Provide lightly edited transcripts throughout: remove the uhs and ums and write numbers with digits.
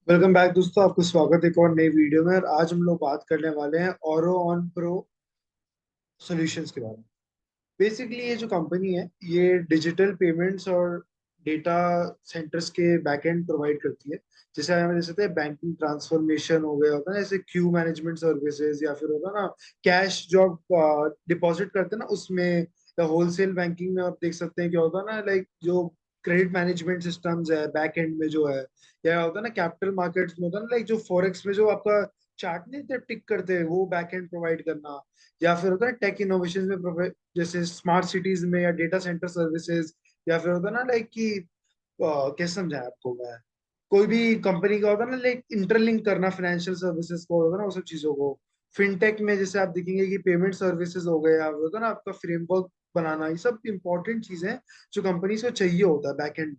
Welcome back दोस्तों, आपको स्वागत है एक और नई वीडियो में। और आज हम लोग बात करने वाले हैं औरो ऑन प्रो सॉल्यूशंस के बारे में। बेसिकली ये जो कंपनी है ये डिजिटल पेमेंट्स और डेटा सेंटर्स के बैकएंड प्रोवाइड करती है। जैसे हमें जैसे होता है बैंकिंग ट्रांसफॉर्मेशन हो गया, होता है ना, जैसे क्यू मैनेजमेंट सर्विसेज, या फिर होता है ना कैश जो आप डिपॉजिट करते हैं ना उसमें, या होलसेल बैंकिंग में आप देख सकते हैं क्या होता है ना, लाइक जो क्रेडिट मैनेजमेंट सिस्टम्स है बैक एंड में जो है, या होता है ना कैपिटल मार्केट्स में होता है ना, लाइक जो फॉरेक्स में जो आपका चार्ट नहीं टिक करते हैं वो बैक एंड प्रोवाइड करना। या फिर होता है टेक इनोवेशन में, जैसे स्मार्ट सिटीज में, या डेटा सेंटर सर्विसेज, या फिर होता है ना लाइक कि कैसे समझाए आपको मैं, कोई भी कंपनी का होता है ना लाइक इंटरलिंक करना फाइनेंशियल सर्विसेज को, होता है ना वो सब चीजों को। फिनटेक में जैसे आप देखेंगे कि पेमेंट सर्विसेज हो गए, या होता है ना आपका फ्रेमवर्क बनाना, ये सब इंपॉर्टेंट चीजें हैं जो कंपनी को चाहिए होता है बैकएंड।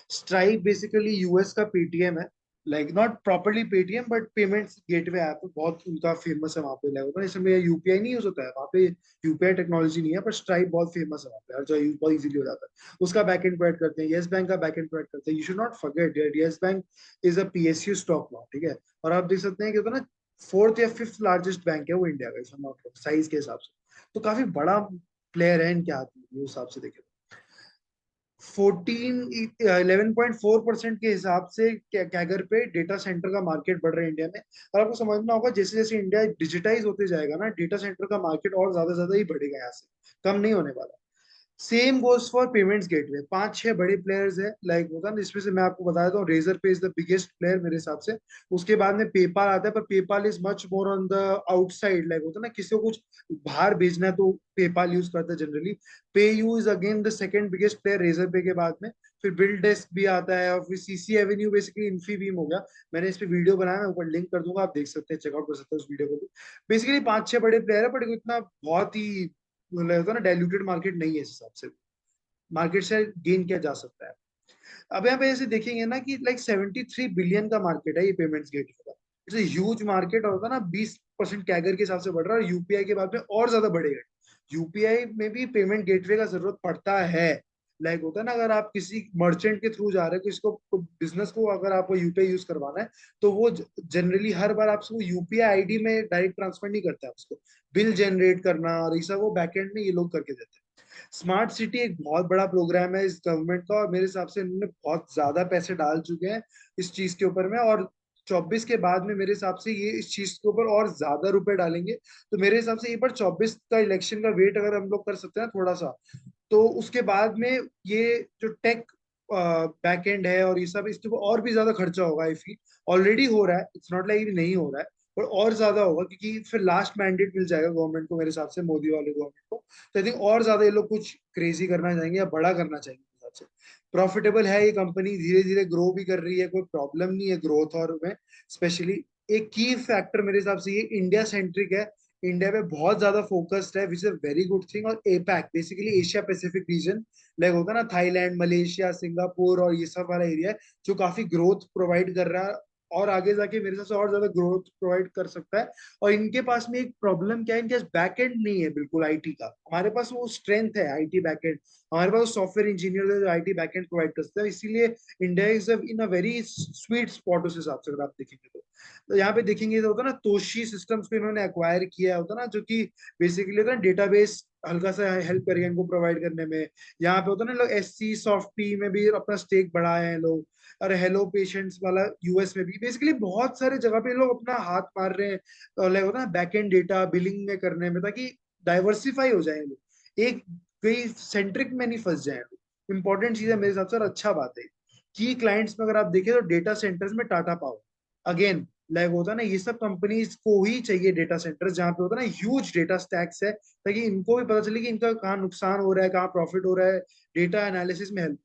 स्ट्राइप बेसिकली यूएस का पेटीएम है, like not properly Paytm but payments gateway app बहुत उनका फेमस है वहाँ पे। लाइक होता है इसमें यूपीआई नहीं यूज होता है वहाँ पे, यूपीआई टेक्नोलॉजी नहीं है, पर स्ट्राइप बहुत फेमस है वहाँ पे, और जो यूज बहुत इजीली हो जाता है। उसका बैकएंड प्रोवाइड करते हैं, येस बैंक का बैकएंड प्रोवाइड करते हैं। You should not forget yes bank is a PSU stock now, ठीक है। और आप देख सकते हैं कि होता है ना फोर्थ या फिफ्थ लार्जेस्ट बैंक है वो इंडिया का, इफ नॉट साइज के हिसाब से, तो काफी बड़ा प्लेयर है इनके हाथ में उस हिसाब से देखें। 11.4% के हिसाब से कैगर पे डेटा सेंटर का मार्केट बढ़ रहा है इंडिया में। और आपको समझना होगा जैसे जैसे इंडिया डिजिटाइज होते जाएगा ना, डेटा सेंटर का मार्केट और ज्यादा ज्यादा ही बढ़ेगा, यहाँ से कम नहीं होने वाला। Same goes for payments gateway, पांच छह बड़े प्लेयर्स है, लाइक होता है ना, इसमें से मैं आपको बता देता हूँ, रेजर पे इज द बिगेस्ट प्लेयर मेरे हिसाब से। उसके बाद में पेपाल आता है, पर PayPal is much more on the outside, like होता है ना किसी को कुछ बाहर भेजना है तो पेपाल यूज करता है generally. PayU is again the second biggest player Razorpay के बाद में। फिर बिल डेस्क भी आता है, और फिर सीसी एवेन्यू बेसिकली इन्फीबीम हो गया। मैंने इस पे वीडियो बनाया, मैं ऊपर लिंक कर दूंगा, आप देख सकते हैं, चेकआउट कर सकते हैं उस वीडियो को भी। बेसिकली पांच छह बड़े प्लेयर है, बट इतना बहुत ही मतलब होता है ना डाइल्यूटेड मार्केट नहीं है इस हिसाब से, मार्केट शेयर गेन किया जा सकता है। अब यहाँ पे ऐसे देखेंगे ना कि लाइक 73 बिलियन का मार्केट है ये पेमेंट्स गेटवे का। इट्स ह्यूज मार्केट, और होता है ना 20% कैगर के हिसाब से बढ़ रहा है, और यूपीआई के बाद में और ज्यादा बढ़ेगा। यूपीआई में भी पेमेंट गेटवे का जरूरत पड़ता है। लाइक होता है ना, अगर आप किसी मर्चेंट के थ्रू जा रहे हो, किसी को बिजनेस को अगर आपको यूपीआई यूज करवाना है, तो वो जनरली हर बार आपको यूपीआई आईडी में डायरेक्ट ट्रांसफर नहीं करता है उसको। बिल जनरेट करना और ये सब वो बैकएंड में ये लोग करके देते हैं। स्मार्ट सिटी एक बहुत बड़ा प्रोग्राम है इस गवर्नमेंट का, और मेरे हिसाब से इन्होंने बहुत ज्यादा पैसे डाल चुके हैं इस चीज के ऊपर में। और 24 के बाद में मेरे हिसाब से ये इस चीज के ऊपर और ज्यादा रुपए डालेंगे। तो मेरे हिसाब से ये पर 24 का इलेक्शन का वेट अगर हम लोग कर सकते हैं थोड़ा सा, तो उसके बाद में ये जो टेक बैक एंड है और ये सब, इसके ऊपर और भी ज्यादा खर्चा होगा। आई फील ऑलरेडी हो रहा है, इट्स नॉट लाइक नहीं हो रहा है, पर और ज्यादा होगा, क्योंकि फिर लास्ट मैंडेट मिल जाएगा गवर्नमेंट को मेरे हिसाब से, मोदी वाले गवर्नमेंट को। तो आई थिंक और ज्यादा ये लोग कुछ क्रेजी करना चाहेंगे या बड़ा करना चाहेंगे मेरे हिसाब से। प्रॉफिटेबल है ये कंपनी, धीरे धीरे ग्रो भी कर रही है, कोई प्रॉब्लम नहीं है ग्रोथ और में। स्पेशली एक की फैक्टर मेरे हिसाब से ये इंडिया सेंट्रिक है, इंडिया पे बहुत ज्यादा फोकस्ड है, which is a very good thing. और APAC basically Asia Pacific region, like होगा ना थाईलैंड, मलेशिया, सिंगापुर और ये सब वाला एरिया है, जो काफी ग्रोथ प्रोवाइड कर रहा है, और आगे जाके मेरे हिसाब से और ज्यादा ग्रोथ प्रोवाइड कर सकता है। और इनके पास में एक प्रॉब्लम क्या है, इनके पास बैकएंड नहीं है बिल्कुल आईटी का। हमारे पास वो स्ट्रेंथ है आईटी बैकएंड, हमारे पास सॉफ्टवेयर इंजीनियर है जो आईटी बैकएंड प्रोवाइड करते हैं, इसीलिए India is in a very sweet spot उस हिसाब से, अगर आप देखेंगे तो यहाँ पे देखेंगे तो होता है ना तोशी सिस्टम्स को इन्होंने एक्वायर किया होता है ना, जो कि बेसिकली होता है डेटाबेस हल्का सा हेल्प करेगा इनको प्रोवाइड करने में। यहाँ पे होता है ना लोग एससी सॉफ्टी में भी अपना स्टेक बढ़ाए हैं लोग, और हेलो पेशेंट्स वाला यूएस में भी, बेसिकली बहुत सारे जगह पे लोग अपना हाथ मार रहे हैं, लाइक होता है बैक एंड डेटा बिलिंग में करने में, ताकि डाइवर्सिफाई हो जाए लोग, एक कोई सेंट्रिक में नहीं फंस जाए लोग। इंपॉर्टेंट चीज है मेरे हिसाब से, और अच्छा बात है। की क्लाइंट्स में अगर आप देखें तो डेटा सेंटर्स में टाटा पावर अगेन, लाइक होता है ना, ये सब कंपनीज को ही चाहिए डेटा सेंटर्स, जहाँ पे होता है ना ह्यूज डेटा स्टैक्स है, ताकि इनको भी पता चले कि इनका कहाँ नुकसान हो रहा है, कहाँ प्रॉफिट हो रहा है, डेटा एनालिसिस में help.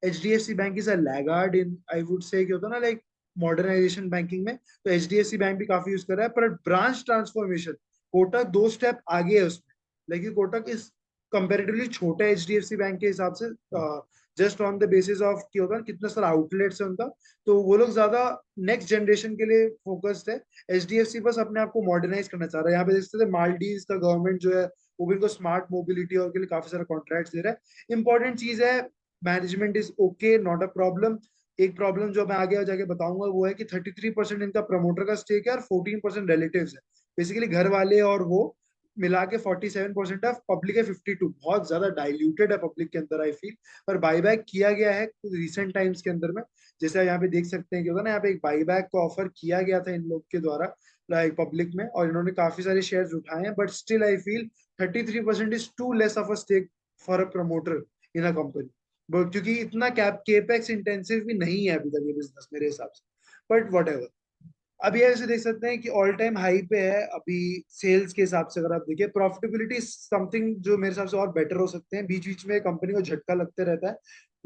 HDFC bank is a laggard in, I would say, कि होता है ना लाइक मॉडर्नाइजेशन बैंकिंग में, तो एचडीएफसी बैंक भी काफी यूज कर रहा है, पर ब्रांच ट्रांसफॉर्मेशन कोटक दो स्टेप आगे है उसमें। लेकिन कोटक इस कंपेरेटिवली छोटा है एचडीएफसी बैंक के हिसाब से, just on the basis of कि होता है कितना सारा आउटलेट्स है उनका, तो वो लोग ज्यादा नेक्स्ट जनरेशन के लिए फोकस्ड है। एचडीएफसी बस अपने आप को मॉडर्नाइज करना चाह रहा है। यहाँ पे देखते थे मालदीव का गवर्नमेंट जो है वो भी इनको स्मार्ट मोबिलिटी और के लिए काफी सारा कॉन्ट्रैक्ट दे रहा है। इंपॉर्टेंट चीज है, management is okay, not a problem. एक प्रॉब्लम जो मैं आगे जाके बताऊंगा वो है कि 33% इनका प्रमोटर का स्टेक है और 14% रिलेटिव्स है। बेसिकली घर वाले और वो मिला के 47% है, पब्लिक है 52। बहुत ज्यादा डाइल्यूटेड है पब्लिक के अंदर आई फील। पर बाईबैक किया गया है रिसेंट टाइम्स के अंदर में। जैसे आप यहाँ पे देख सकते हैं कि होता ना, यहाँ पे एक बाईबैक को ऑफर किया गया था इन लोग के द्वारा लाइक पब्लिक में, और इन्होंने काफी सारे शेयर्स उठाए हैं, but still I feel 33% is too less of a stake for a promoter in a company. क्योंकि इतना केपेक्स इंटेंसिव भी नहीं है अभी तक ये बिजनेस मेरे हिसाब से। बट वट एवर, अभी ऐसे देख सकते हैं कि ऑल टाइम हाई पे है अभी सेल्स के हिसाब से। अगर आप देखिए प्रॉफिटेबिलिटी समथिंग जो मेरे हिसाब से और बेटर हो सकते हैं। बीच बीच में कंपनी को झटका लगते रहता है,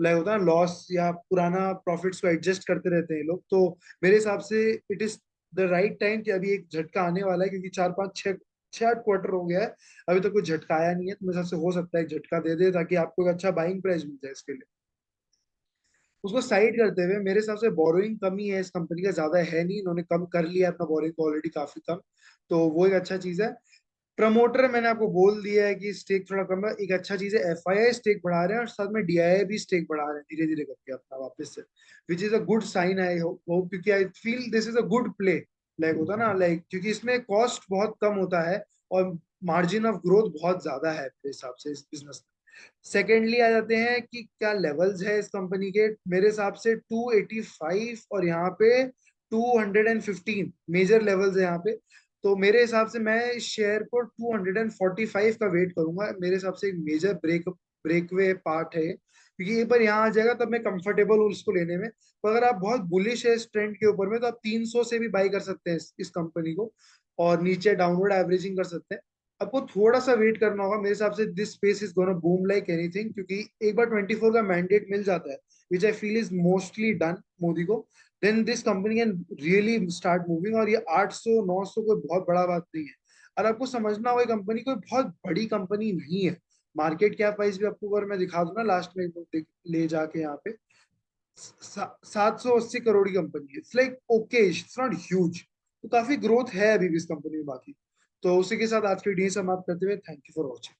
लाइक होता है लॉस या पुराना प्रॉफिट्स को एडजस्ट करते रहते हैं लोग। तो मेरे हिसाब से it is the right time कि अभी एक झटका आने वाला है, क्योंकि 4 5 6 6 8 क्वार्टर हो गया है, अभी तक कोई झटका आया नहीं है। तो मेरे हिसाब से हो सकता है एक झटका दे दे, ताकि आपको एक अच्छा बाइंग प्राइस मिल जाए इसके लिए। उसको साइड करते हुए मेरे हिसाब से बोरोइंग कमी है इस कंपनी का, ज्यादा है नहीं, इन्होंने कम कर लिया है अपना बोरोइंग ऑलरेडी काफी कम। तो वो एक अच्छा चीज है। प्रमोटर मैंने आपको बोल दिया है कि स्टेक थोड़ा कम है, एक अच्छा चीज है। एफआईआई स्टेक बढ़ा रहे हैं और साथ में डीआईआई भी स्टेक बढ़ा रहे हैं धीरे धीरे करके अपना वापस से, which is a good sign है वो, क्योंकि I feel this is a good play. Like होता ना, लाइक क्योंकि इसमें कॉस्ट बहुत कम होता है और मार्जिन ऑफ ग्रोथ बहुत ज्यादा है मेरे हिसाब से इस बिजनेस में। सेकेंडली आ जाते हैं कि क्या लेवल्स है इस कंपनी के। मेरे हिसाब से 285 और यहाँ पे 215 मेजर लेवल्स है यहाँ पे। तो मेरे हिसाब से मैं इस शेयर को 245 का वेट करूंगा। मेरे हिसाब से एक मेजर ब्रेकवे पार्ट है, क्योंकि एक बार यहाँ आ जाएगा तब मैं कंफर्टेबल हूँ इसको लेने में। तो अगर आप बहुत बुलिश है इस ट्रेंड के ऊपर में, तो आप 300 से भी बाई कर सकते हैं इस कंपनी को, और नीचे डाउनवर्ड एवरेजिंग कर सकते हैं। आपको थोड़ा सा वेट करना होगा मेरे हिसाब से। This space is gonna boom like anything, क्योंकि एक बार 24 का मैंडेट मिल जाता है, which I feel is mostly done Modi को, then this company can really start moving. और ये 800 900 कोई बहुत बड़ा बात नहीं है। और आपको समझना होगा कंपनी कोई बहुत बड़ी कंपनी नहीं है। मार्केट कैप प्राइस भी आपको अगर मैं दिखा दूं ना लास्ट में एक बार ले जाके यहाँ पे, 780 करोड़ की कंपनी है। It's like okay, it's not huge. तो काफी ग्रोथ है अभी भी इस कंपनी में बाकी। तो उसी के साथ आज की डी समाप्त करते हुए, थैंक यू फॉर वॉचिंग।